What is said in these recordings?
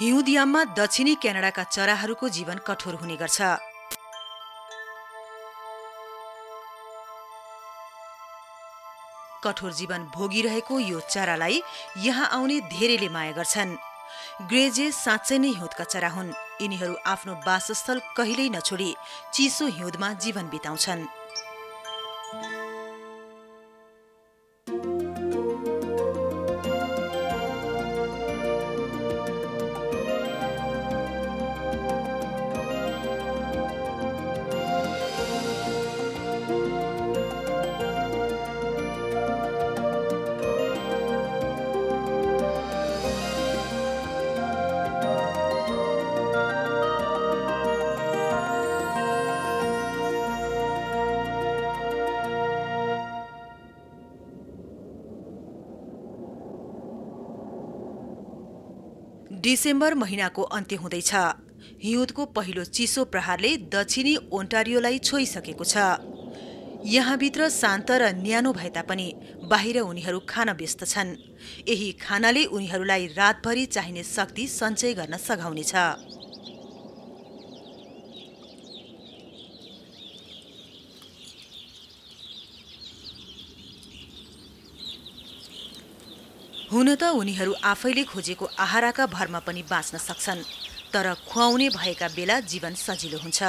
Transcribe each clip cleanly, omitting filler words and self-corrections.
हिउँदयाममा दक्षिणी क्यानाडाका चराहरूको जीवन कठोर हुने गर्छ। कठोर जीवन भोगिरहेको यो चरालाई यहाँ आउने धेरैले माया गर्छन्। ग्रेजे साँच्चै नै हिउँदका चरा हुन्। यिनीहरू आफ्नो वासस्थल कहिल्यै नछोडी चिसो हिउँदमा जीवन बिताउँछन्। डिसेम्बर महिनाको अन्त्य हुँदैछ। हिउँदको पहिलो चिसो प्रहारले दक्षिणी ओन्टारियोलाई छोइसकेको छ। यहाँभित्र शान्त र न्यानो भए तापनि बाहिर उनीहरू खान व्यस्त छन्। यही खानाले उनीहरूलाई रातभरि चाहिने शक्ति सञ्चय गर्न सघाउनेछ। हुन त उनीहरू आफैले खोजेको आहारका भरमा पनि बाँच्न सक्छन्, तर खुवाउने भएका बेला जीवन सजिलो हुन्छ।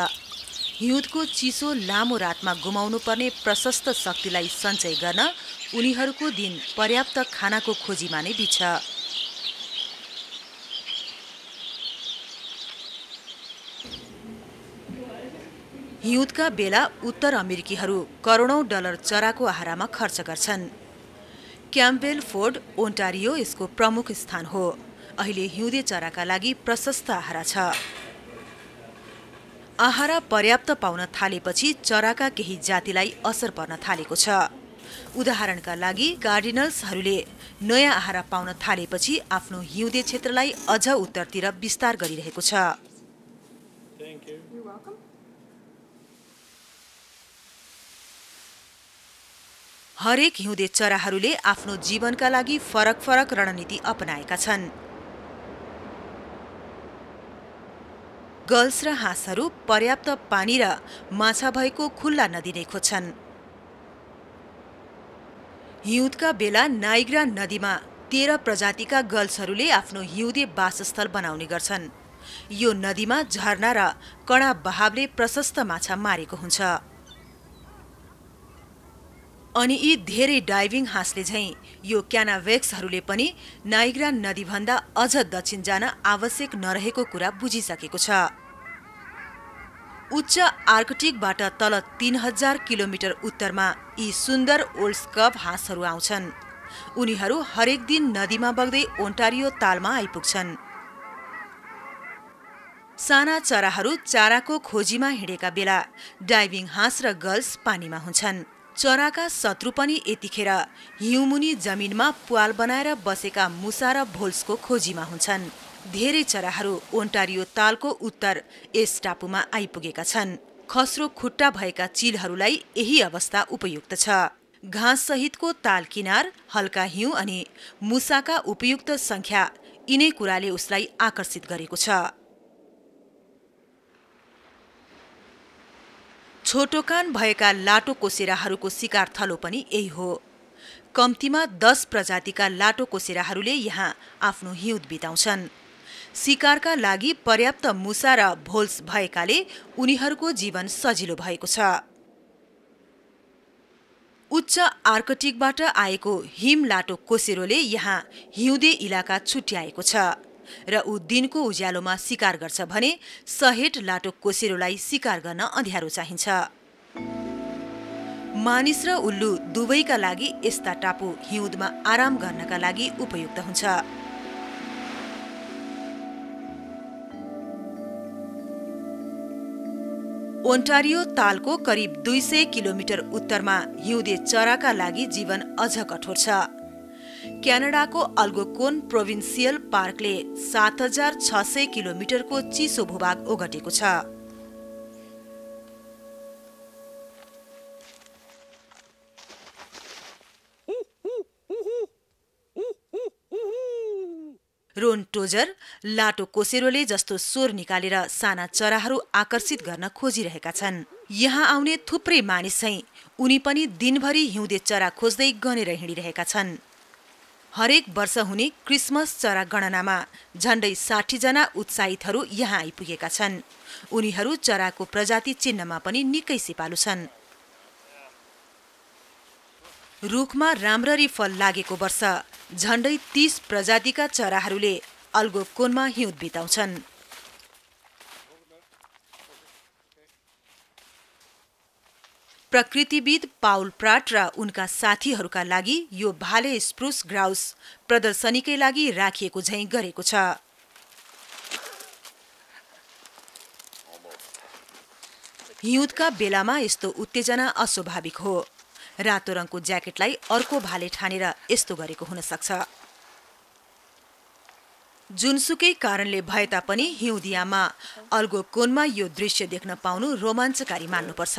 हिउँदको चिसो लामो रातमा गुमाउनु पर्ने प्रशस्त शक्तिलाई सञ्चय गर्न उनीहरूको दिन पर्याप्त खानाको खोजीमा नै बित्छ। हिउँदका बेला उत्तर अमेरिकीहरू करोडौं डलर चराको आहारमा खर्च गर्छन्। क्याम्पबेल फोर्ड, ओन्टारियो यसको प्रमुख स्थान हो। अहिले हिउँदे चराका लागि प्रशस्त आहारा छ। आहारा पर्याप्त पाउन थालेपछि चराका केही जातिलाई असर पर्न थालेको छ। उदाहरणका लागि कार्डिनल्सहरूले नयाँ आहारा पाउन थालेपछि आफ्नो हिउँदे क्षेत्रलाई अझ उत्तरतिर विस्तार गरिरहेको छ। हरेक हिउँदे चराहरूले आफ्नो जीवनका लागि फरक फरक रणनीति अपनाएका छन्। गल्स र हाँसहरू पर्याप्त पानी र माछा भएको खुल्ला नदी नै खोज्छन्। हिउँदका बेला नाइग्रा नदीमा 13 प्रजातिका गल्सहरूले आफ्नो हिउँदे वासस्थल बनाउने गर्छन्। यो नदीमा झरना र कडा बहावले प्रशस्त माछा मारेको हुन्छ। अनि यी धेरै डाइभिङ हाँसले झैं यो क्यानाभेक्सहरूले पनि नाइग्रा नदीभन्दा अझ दक्षिण जान आवश्यक नरहेको कुरा बुझिसकेको छ। उच्च आर्कटिकबाट तल 3000 किलोमिटर उत्तरमा यी सुन्दर ओल्ड्सकभ हाँसहरू आउँछन्। उनीहरू हरेक दिन नदीमा बग्दै ओन्टारियो तालमा आइपुग्छन्। साना चराहरू चाराको खोजीमा हिँडेका बेला डाइभिङ हाँस र गल्स पानीमा हुन्छन्। चराका शत्रु पनि यतिखेर हिउँमुनि जमिनमा प्वाल बनाएर बसेका मुसा र भोल्सको खोजीमा हुन्छन्। धेरै चराहरू ओन्टारियो तालको उत्तर यस टापुमा आइपुगेका छन्। खस्रो खुट्टा भएका चिलहरूलाई यही अवस्था उपयुक्त छ। घाँस सहितको ताल किनार, हल्का हिउँ अनि मुसाका उपयुक्त संख्या यिनै कुराले उसलाई आकर्षित गरेको छ। छोटो कान भएका लाटो कोसेराहरूको शिकार थलो पनि यही हो। कम्तीमा 10 प्रजातिका लाटो कोसेराहरूले यहाँ आफ्नो हिउँद बिताउँछन्। शिकारका लागि पर्याप्त मुसा र भोल्स भएकाले उनीहरूको जीवन सजिलो भएको छ। उच्च आर्कटिकबाट आएको हिम लाटो कोसेरोले यहाँ हिउँदे इलाका छुट्याएको छ र ऊ दिनको उज्यालोमा शिकार गर्छ भने सहेट लाटो कोसेरोलाई शिकार गर्न अँध्यारो चाहिन्छ। मानिस र उल्लु दुवैका लागि यस्ता टापु हिउँदमा आराम गर्नका लागि उपयुक्त हुन्छ। ओन्टारियो तालको करिब 200 किलोमिटर उत्तरमा हिउँदे चराका लागि जीवन अझ कठोर छ। क्यानाडाको अल्गोकोन प्रोभिन्सियल पार्कले 7600 किलोमिटरको चिसो भूभाग ओगटेको छ। रोन टोजर, लाटो कोसेरोले जस्तो स्वर निकालेर साना चराहरू आकर्षित गर्न खोजिरहेका छन्। यहाँ आउने थुप्रै मानिस चाहिँ उनी पनि दिनभरि हिउँदे चरा खोज्दै गनेर हिँडिरहेका छन्। हरेक वर्ष हुने क्रिसमस चरा गणनामा झण्डै 60 जना उत्साहितहरू यहाँ आइपुगेका छन्। उनीहरू चराको प्रजाति चिन्नमा पनि निकै सिपालु छन्। रुखमा राम्ररी फल लागेको वर्ष झण्डै 30 प्रजातिका चराहरूले अल्गोकोनमा हिउँद बिताउँछन्। प्रकृतिविद पाउल प्राट र उनका साथीहरूका लागि यो भाले स्प्रुस ग्राउस प्रदर्शनीकै लागि राखिएको झैं गरेको छ। हिउँदका बेलामा यस्तो उत्तेजना अस्वाभाविक हो। रातो रङको ज्याकेटलाई अर्को भाले ठानेर यस्तो गरेको हुन सक्छ। जुनसुकै कारणले भए तापनि हिउँदियामा अल्गोकोनमा यो दृश्य देख्न पाउनु रोमाञ्चकारी मान्नुपर्छ।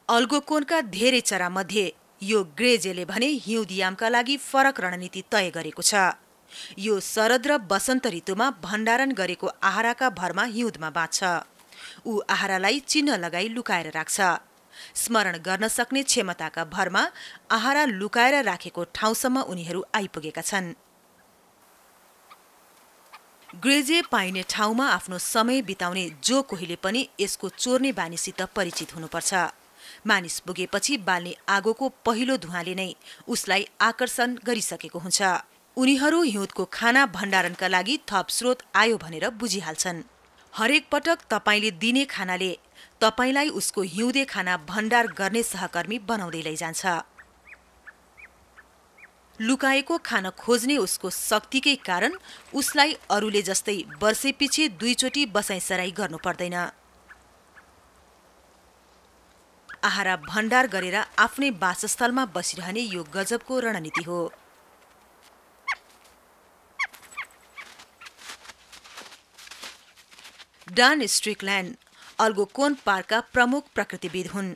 अल्गोकोनका धेरै चरामध्ये यो ग्रेजेले भने हिउँदियामका लागि फरक रणनीति तय गरेको छ। यो शरद र वसन्त ऋतुमा भण्डारण गरेको आहाराका भरमा हिउँदमा बाँच्छ। ऊ आहारालाई चिन्ह लगाई लुकाएर राख्छ। स्मरण गर्न सक्ने क्षमताका भरमा आहारा लुकाएर राखेको ठाउँसम्म उनीहरू आइपुगेका छन्। ग्रेजे पाइने ठाउँमा आफ्नो समय बिताउने जो कोहीले पनि यसको चोर्ने बानीसित परिचित हुनुपर्छ। मानिस पुगेपछि बाल्ने आगोको पहिलो धुवाँले नै उसलाई आकर्षण गरिसकेको हुन्छ। उनीहरू हिउँदको खाना भण्डारणका लागि थप स्रोत आयो भनेर बुझिहाल्छन्। हरेक पटक तपाईले दिने खानाले तपाईलाई उसको हिउँदे खाना भण्डार गर्ने सहकर्मी बनाउँदै लैजान्छ। लुकाएको खाना खोज्ने उसको शक्तिकै कारण उसलाई अरूले जस्तै वर्षेपछि 2 चोटि बसाइसराई गर्नु पर्दैन। आहारा भण्डार गरेर आफ्नै वासस्थलमा बसिरहने यो गजबको रणनीति हो। डान स्ट्रिकल्यान्ड अल्गोकोन पार्कका प्रमुख प्रकृतिविद हुन्।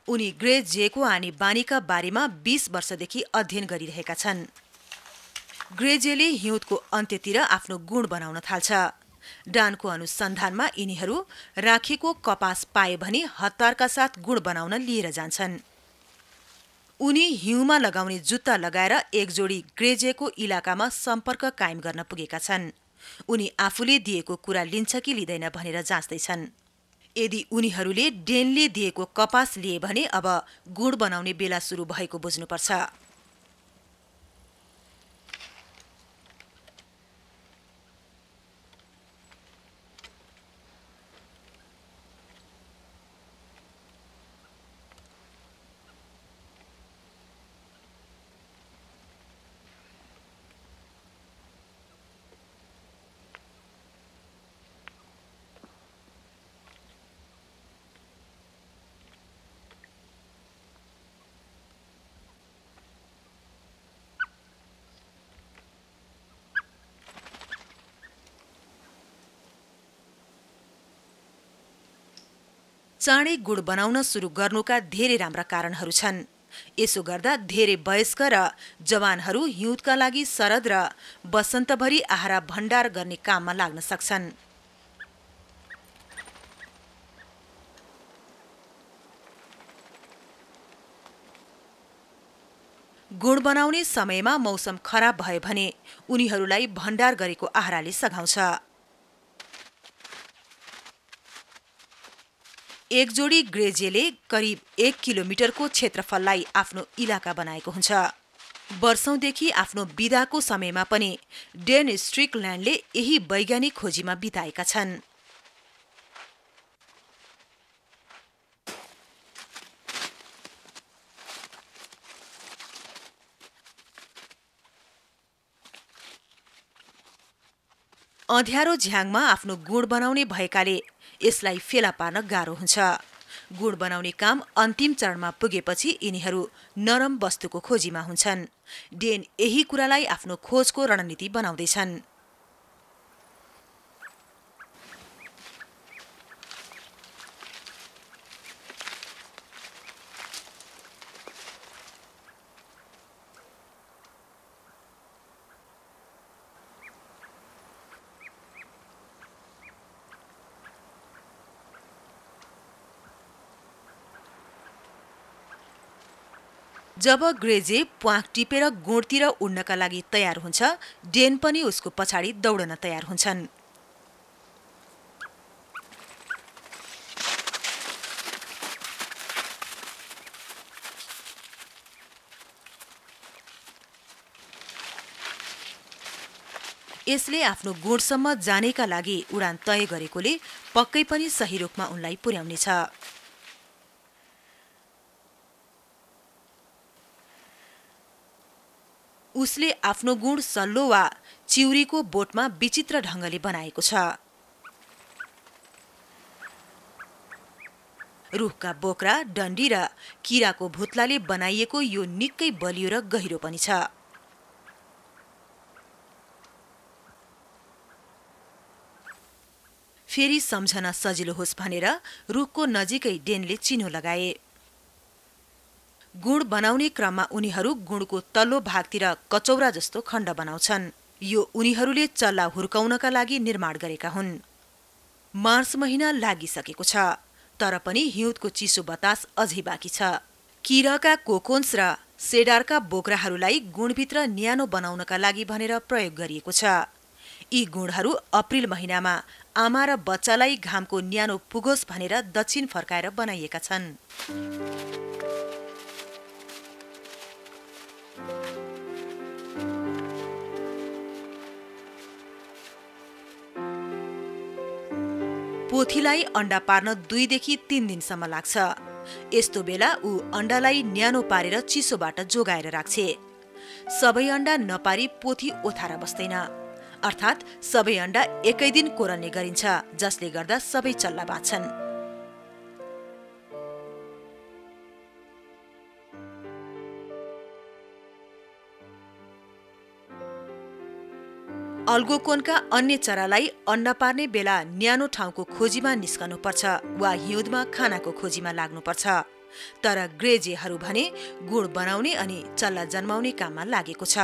उनी ग्रेजेको आनी बानीका बारेमा 20 वर्षदेखि अध्ययन गरिरहेका छन्। ग्रेजेले हिउँदको अन्त्यतिर आफ्नो गुण बनाउन थाल्छ। डानको अनुसन्धानमा यिनीहरू राखेको कपास पाए भने हतारका साथ गुण बनाउन लिएर जान्छन्। उनी हिउँमा लगाउने जुत्ता लगाएर एक जोडी ग्रेजेको इलाकामा सम्पर्क कायम गर्न पुगेका छन्। उनी आफूले दिएको कुरा लिन्छ कि लिँदैन भनेर जाँच्दैछन्। यदि उनीहरूले डेनले दिएको कपास लिए भने अब गुण बनाउने बेला सुरु भएको बुझ्नुपर्छ। चाँडै गुड बनाउन सुरु गर्नुका धेरै राम्रा कारणहरू छन्। यसो गर्दा धेरै वयस्क र जवानहरू हिउँदका लागि शरद र वसन्तभरि आहारा भण्डार गर्ने काममा लाग्न सक्छन्। गुण बनाउने समयमा मौसम खराब भए भने उनीहरूलाई भण्डार गरेको आहाराले सघाउँछ। एक जोडी ग्रेजेले करिब 1 किलोमिटरको क्षेत्रफललाई आफ्नो इलाका बनाएको हुन्छ। वर्षौंदेखि आफ्नो बिदाको समयमा पनि डेन स्ट्रिकल्यान्डले यही वैज्ञानिक खोजीमा बिताएका छन्। अँध्यारो झ्याङमा आफ्नो गुण बनाउने भएकाले यसलाई फेला पार्न गाह्रो हुन्छ। गुण बनाउने काम अन्तिम चरणमा पुगेपछि यिनीहरू नरम वस्तुको खोजीमा हुन्छन्। डेन यही कुरालाई आफ्नो खोजको रणनीति बनाउँदैछन्। जब ग्रेजे प्वाँख टिपेर गुणतिर उड्नका लागि तयार हुन्छ, डेन पनि उसको पछाडि दौडन तयार हुन्छन्। यसले आफ्नो गुणसम्म जानेका लागि उडान तय गरेकोले पक्कै पनि सही रूपमा उनलाई पुर्याउनेछ। उसले आफ्नो गुण सल्लो वा चिउरीको बोटमा विचित्र ढङ्गले बनाएको छ। रुखका बोक्रा, डन्डी र किराको भुत्लाले बनाइएको यो निकै बलियो र गहिरो पनि छ। फेरि सम्झन सजिलो होस् भनेर रुखको नजिकै डेनले चिनो लगाए। गुण बनाउने क्रममा उनीहरू गुणको तल्लो भागतिर कचौरा जस्तो खण्ड बनाउँछन्। यो उनीहरूले चल्ला हुर्काउनका लागि निर्माण गरेका हुन्। मार्च महिना लागिसकेको छ, तर पनि हिउँदको चिसो बतास अझै बाँकी छ। किराका कोकोन्स र सेडारका बोक्राहरूलाई गुणभित्र न्यानो बनाउनका लागि भनेर प्रयोग गरिएको छ। यी गुणहरू अप्रिल महिनामा आमा र बच्चालाई घामको न्यानो पुगोस् भनेर दक्षिण फर्काएर बनाइएका छन्। पोथीलाई अण्डा पार्न 2 देखि 3 दिनसम्म लाग्छ। यस्तो बेला ऊ अण्डालाई न्यानो पारेर चिसोबाट जोगाएर राख्छे। सबै अण्डा नपारी पोथी ओथारा बस्दैन, अर्थात् सबै अण्डा एकै दिन कोरल्ने गरिन्छ, जसले गर्दा सबै चल्ला बाँच्छन्। अल्गोकोनका अन्य चरालाई अण्डा पार्ने बेला न्यानो ठाउँको खोजीमा निस्कनुपर्छ वा हिउँदमा खानाको खोजीमा लाग्नुपर्छ। तर ग्रेजेहरू भने गुण बनाउने अनि चल्ला जन्माउने काममा लागेको छ।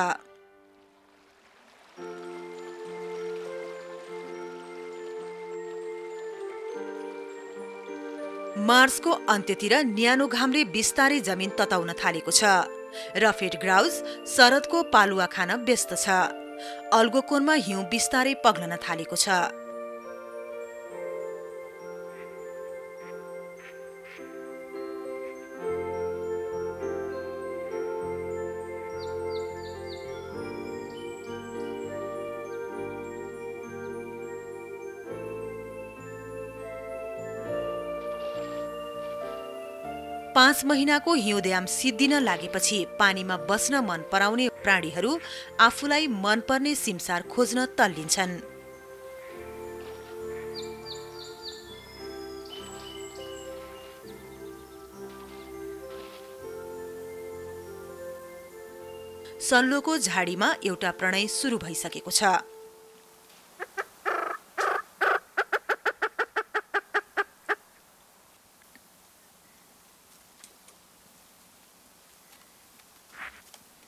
मार्चको अन्त्यतिर न्यानो घामले बिस्तारै जमिन तताउन थालेको छ। रफेड ग्राउज शरदको पालुवा खान व्यस्त छ। अल्गोकोनमा हिउँ बिस्तारै पग्लन थालेको छ। पाँच महिनाको हिउँदयाम सिद्धिन लागेपछि पानीमा बस्न मन पराउने प्राणीहरू आफूलाई मनपर्ने सिमसार खोज्न तल्लिन्छन्। सल्लोको झाडीमा एउटा प्रणय सुरु भइसकेको छ।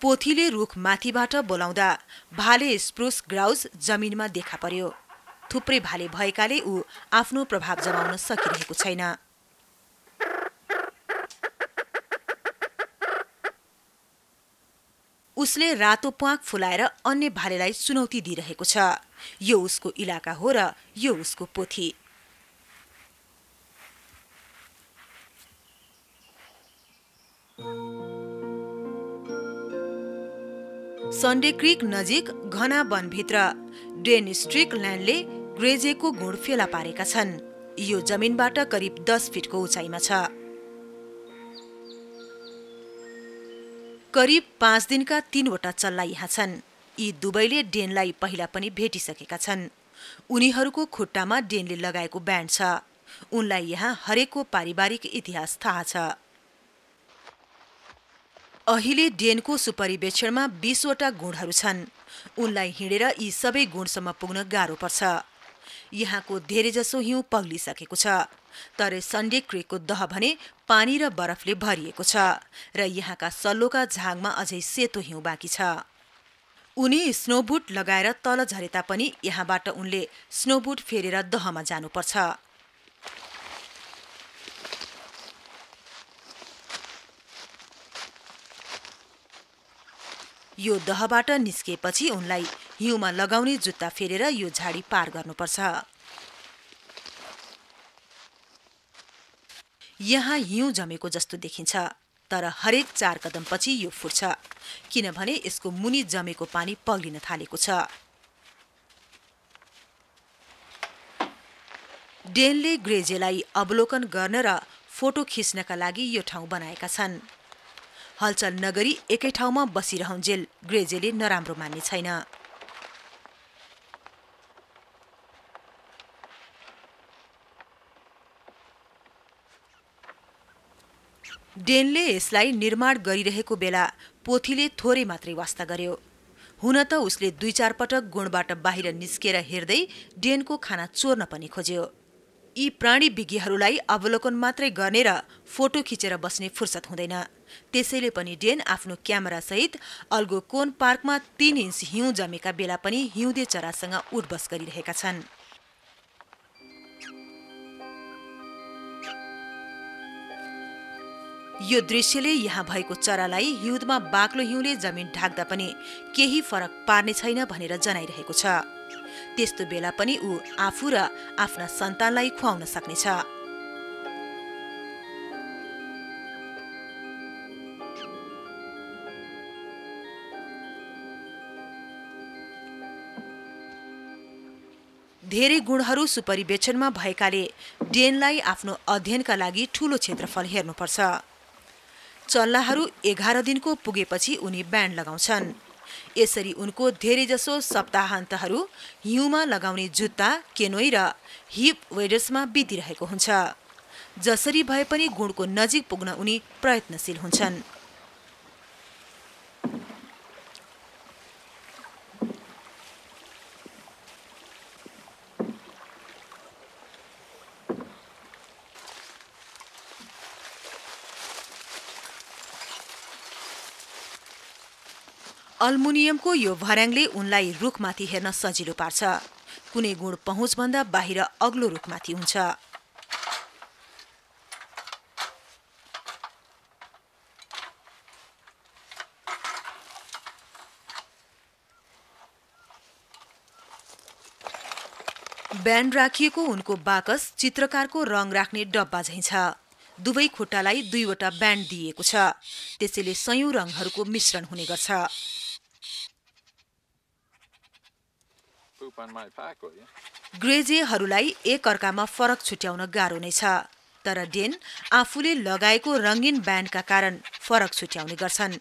पोथीले रुख माथिबाट बोलाउँदा भाले स्प्रुस ग्राउज जमिनमा देखा पर्यो। थुप्रै भाले भएकाले ऊ आफ्नो प्रभाव जमाउन सकिरहेको छैन। उसले रातो प्वाँख फुलाएर अन्य भालेलाई चुनौती दिइरहेको छ। यो उसको इलाका हो र यो उसको पोथी। सन्डे क्रिक नजिक घना वनभित्र डेन स्ट्रिकल्यान्डले ग्रेजेको गुण फेला पारेका छन्। यो जमिनबाट करिब 10 फिटको उचाइमा छ। करिब 5 दिनका 3वटा चल्ला यहाँ छन्। यी दुवैले डेनलाई पहिला पनि भेटिसकेका छन्। उनीहरूको खुट्टामा डेनले लगाएको ब्यान्ड छ। उनलाई यहाँ हरेकको पारिवारिक इतिहास थाहा छ। अहिले डेनको सुपरिवेक्षणमा 20वटा गुणहरू छन्। उनलाई हिँडेर यी सबै गुणसम्म पुग्न गाह्रो पर्छ। यहाँको धेरैजसो हिउँ पग्लिसकेको छ, तर सन्डे क्रिकको दह भने पानी र बरफले भरिएको छ र यहाँका सल्लोका झाङमा अझै सेतो हिउँ बाँकी छ। उनी स्नोबुट लगाएर तल झरे तापनि यहाँबाट उनले स्नोबुट फेरेर दहमा जानुपर्छ। यो दहबाट निस्केपछि उनलाई हिउँमा लगाउने जुत्ता फेरेर यो झाडी पार गर्नुपर्छ। यहाँ हिउँ जमेको जस्तो देखिन्छ, तर हरेक 4 कदमपछि यो फुट्छ किनभने यसको मुनि जमेको पानी पग्लिन थालेको छ। डेनले ग्रेजेलाई अवलोकन गर्न र फोटो खिच्नका लागि यो ठाउँ बनाएका छन्। हलचल नगरी एकै ठाउँमा बसिरहन्जेल ग्रेजेले नराम्रो मान्ने छैन। डेनले यसलाई निर्माण गरिरहेको बेला पोथीले थोरै मात्रै वास्ता गर्यो। हुन त उसले 2-4 पटक गुणबाट बाहिर निस्केर हेर्दै डेनको खाना चोर्न पनि खोज्यो। यी प्राणी विज्ञहरूलाई अवलोकन मात्रै गर्ने र फोटो खिचेर बस्ने फुर्सद हुँदैन। त्यसैले पनि डेन आफ्नो क्यामेरा सहित अल्गोकोन पार्कमा 3 इन्च हिउँ जमेका बेला पनि हिउँदे चरासँग उठबस गरिरहेका छन्। यो दृश्यले यहाँ भएको चरालाई हिउँदमा बाक्लो हिउँले जमिन ढाक्दा पनि केही फरक पार्ने छैन भनेर जनाइरहेको छ। त्यस्तो बेला पनि ऊ आफू र आफ्ना सन्तानलाई खुवाउन सक्नेछ। धेरै गुणहरू सुपरिवेक्षणमा भएकाले डेनलाई आफ्नो अध्ययनका लागि ठूलो क्षेत्रफल हेर्नुपर्छ। चल्लाहरू 11 दिनको पुगेपछि उनी ब्यान्ड लगाउँछन्। यसरी उनको धेरैजसो सप्ताहान्तहरू हिउँमा लगाउने जुत्ता, केनोई र हिप वेडर्समा बितिरहेको हुन्छ। जसरी भए पनि गुणको नजिक पुग्न उनी प्रयत्नशील हुन्छन्। अल्मुनियमको यो भर्याङले उनलाई रुखमाथि हेर्न सजिलो पार्छ। कुनै गुण पहुँचभन्दा बाहिर अग्लो रुखमाथि हुन्छ। ब्यान्ड राखिएको उनको बाकस चित्रकारको रङ राख्ने डब्बा झैं छ। दुवै खुट्टालाई 2 वटा ब्यान्ड दिएको छ। त्यसैले सयौं रङहरूको मिश्रण हुने गर्छ। ग्रेजेहरूलाई एक अर्कामा फरक छुट्याउन गाह्रो नै छ, तर डेन आफूले लगाएको रंगीन ब्यान्डका कारण फरक छुट्याउने गर्छन्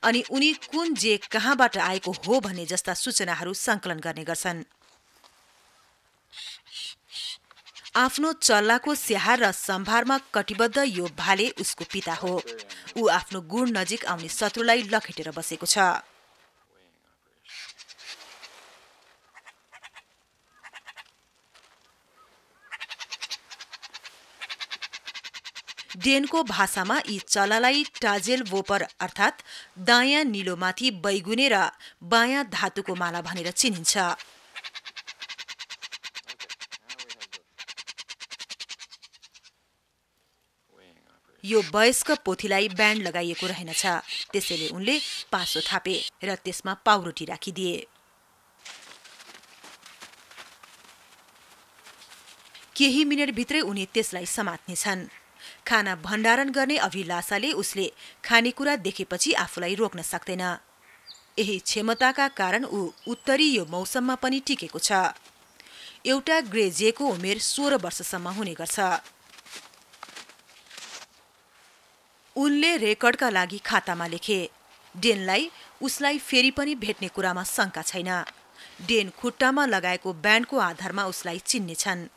अनि उनी कुन जे कहाँबाट आएको हो भन्ने जस्ता सूचनाहरू संकलन गर्ने गर्छन्। आफ्नो चल्लाको स्याहार र सम्भारमा कटिबद्ध यो भाले उसको पिता हो। ऊ आफ्नो गुण नजिक आउने शत्रुलाई लखेटेर बसेको छ। डेनको भाषामा यी चल्लालाई टाजेल वोपर अर्थात् दायाँ निलोमाथि बैगुने र बायाँ धातुको माला भनेर चिनिन्छ। यो वयस्क पोथीलाई ब्यान्ड लगाइएको रहेनछ। त्यसैले उनले पासो थापे र त्यसमा पाउरोटी राखिदिए। केही मिनेटभित्रै उनी त्यसलाई समात्नेछन्। खाना भण्डारण गर्ने अभिलाषाले उसले खानेकुरा देखेपछि आफूलाई रोक्न सक्दैन। यही क्षमताका कारण ऊ उत्तरी यो मौसममा पनि टिकेको छ। एउटा ग्रेजेको उमेर 16 वर्षसम्म हुने गर्छ। उनले रेकर्डका लागि खातामा लेखे। डेनलाई उसलाई फेरि पनि भेट्ने कुरामा शंका छैन। डेन खुट्टामा लगाएको ब्यान्डको आधारमा उसलाई चिन्नेछन्।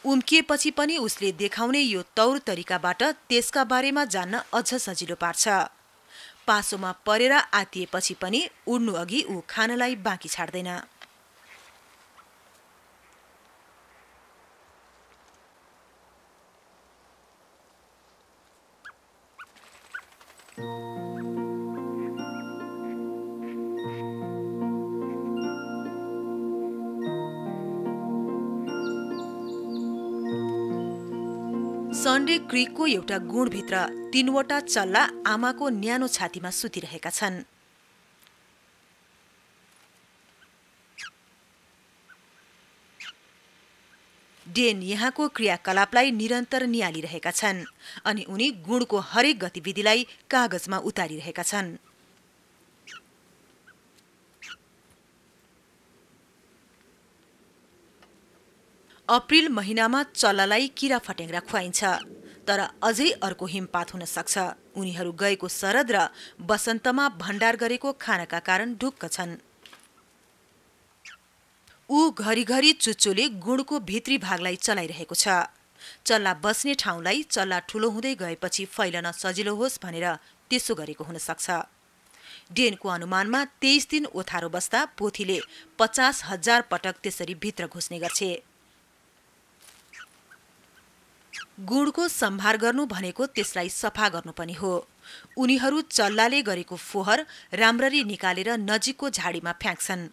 उम्किएपछि पनि उसले देखाउने यो तौर तरिकाबाट त्यसका बारेमा जान्न अझ सजिलो पार्छ। पासोमा परेर आतिएपछि पनि उड्नु अघि ऊ खानलाई बाँकी छाड्दैन। सन्डे क्रिकको एउटा गुणभित्र 3 वटा चल्ला आमाको न्यानो छातीमा सुतिरहेका छन्। डेन यहाँको क्रियाकलापलाई निरन्तर नियालिरहेका छन् अनि उनी गुणको हरेक गतिविधिलाई कागजमा उतारिरहेका छन्। अप्रिल महिनामा चल्लालाई किरा फट्याङ्ग्रा खुवाइन्छ, तर अझै अर्को हिमपात हुन सक्छ। उनीहरू गएको शरद र वसन्तमा भण्डार गरेको खानाका कारण ढुक्क छन्। ऊ घरिघरि चुच्चोले गुणको भित्री भागलाई चलाइरहेको छ। चल्ला बस्ने ठाउँलाई चल्ला ठूलो हुँदै गएपछि फैलन सजिलो होस् भनेर त्यसो गरेको हुन सक्छ। डेनको अनुमानमा 23 दिन ओथारो बस्दा पोथीले 50,000 पटक त्यसरी भित्र घुस्ने गर्छे। गुणको सम्भार गर्नु भनेको त्यसलाई सफा गर्नु पनि हो। उनीहरू चल्लाले गरेको फोहर राम्ररी निकालेर नजिकको झाडीमा फ्याँक्छन्।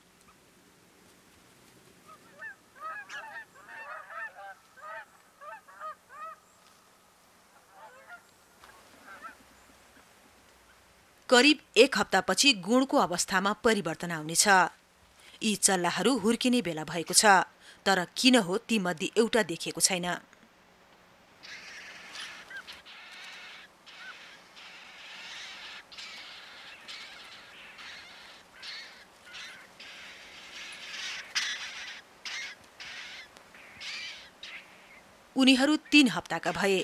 करिब 1 हप्तापछि गुणको अवस्थामा परिवर्तन आउनेछ। यी चल्लाहरू हुर्किने बेला भएको छ, तर किन हो तीमध्ये एउटा देखिएको छैन। उनीहरू 3 हप्ताका भए।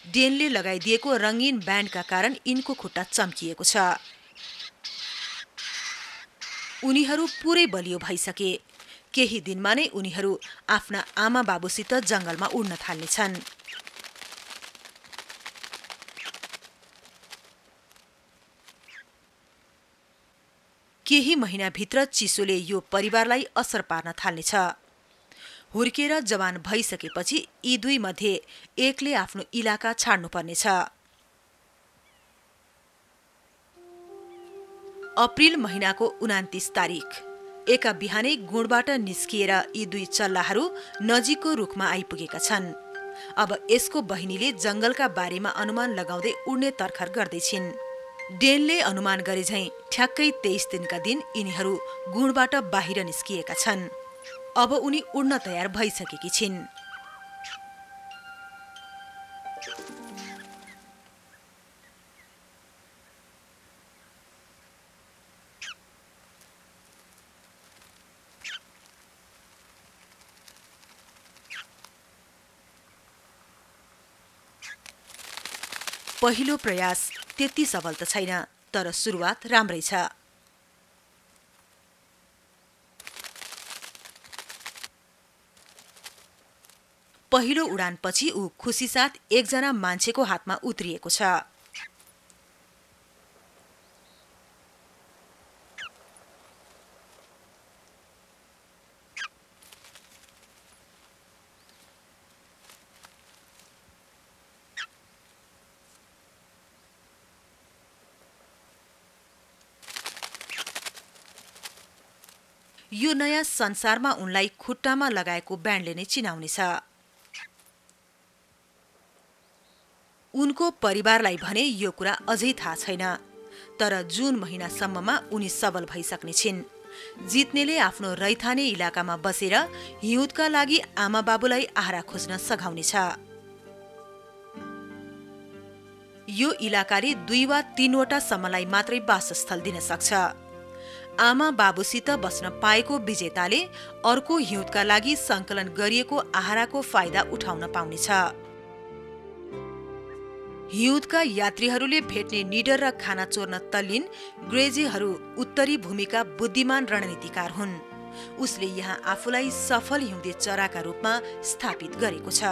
डेनले लगाइदिएको रंगीन ब्यान्डका कारण यिनको खुट्टा चम्किएको छ। उनीहरू पुरै बलियो भइसके। केही दिनमा नै उनीहरू आफ्ना आमा बाबुसित जंगलमा उड्न थाल्नेछन्। केही महिनाभित्र चिसोले यो परिवारलाई असर पार्न थाल्नेछ। हुर्केर जवान भइसकेपछि यी दुई मध्ये एकले आफ्नो इलाका छाड्नुपर्नेछ। अप्रिल महिनाको 29 तारिख एका बिहानै गुणबाट निस्किएर यी दुई चल्लाहरू नजिकको रुखमा आइपुगेका छन्। अब यसको बहिनीले जंगलका बारेमा अनुमान लगाउँदै उड्ने तर्खर गर्दैछिन्। डेनले अनुमान गरे झैं ठ्याक्कै 23 दिनका दिन यिनीहरू गुणबाट बाहिर निस्किएका छन्। अब उनी उड्न तयार भइसकेकी छिन्। पहिलो प्रयास त्यति सफल त छैन, तर सुरुवात राम्रै छ। पहिलो उडानपछि ऊ खुसीसाथ एकजना मान्छेको हातमा उत्रिएको छ। यो नयाँ संसारमा उनलाई खुट्टामा लगाएको ब्यान्डले नै चिनाउनेछ। उनको परिवारलाई भने यो कुरा अझै थाहा छैन, तर जुन महिनासम्ममा उनी सबल भइसक्ने छिन्। जित्नेले आफ्नो रैथाने इलाकामा बसेर हिउँदका लागि आमा बाबुलाई आहारा खोज्न सघाउनेछ। यो इलाकाले 2 वा 3 वटा सम्मलाई मात्रै वासस्थल दिन सक्छ। आमा बाबुसित बस्न पाएको विजेताले अर्को हिउँदका लागि संकलन गरिएको आहाराको फाइदा उठाउन पाउनेछ। हिउँदका यात्रीहरूले भेट्ने निडर र खाना चोर्न तल्लीन ग्रेजेहरू उत्तरी भूमिका बुद्धिमान रणनीतिकार हुन्। उसले यहाँ आफूलाई सफल हिउँदे चराका रूपमा स्थापित गरेको छ।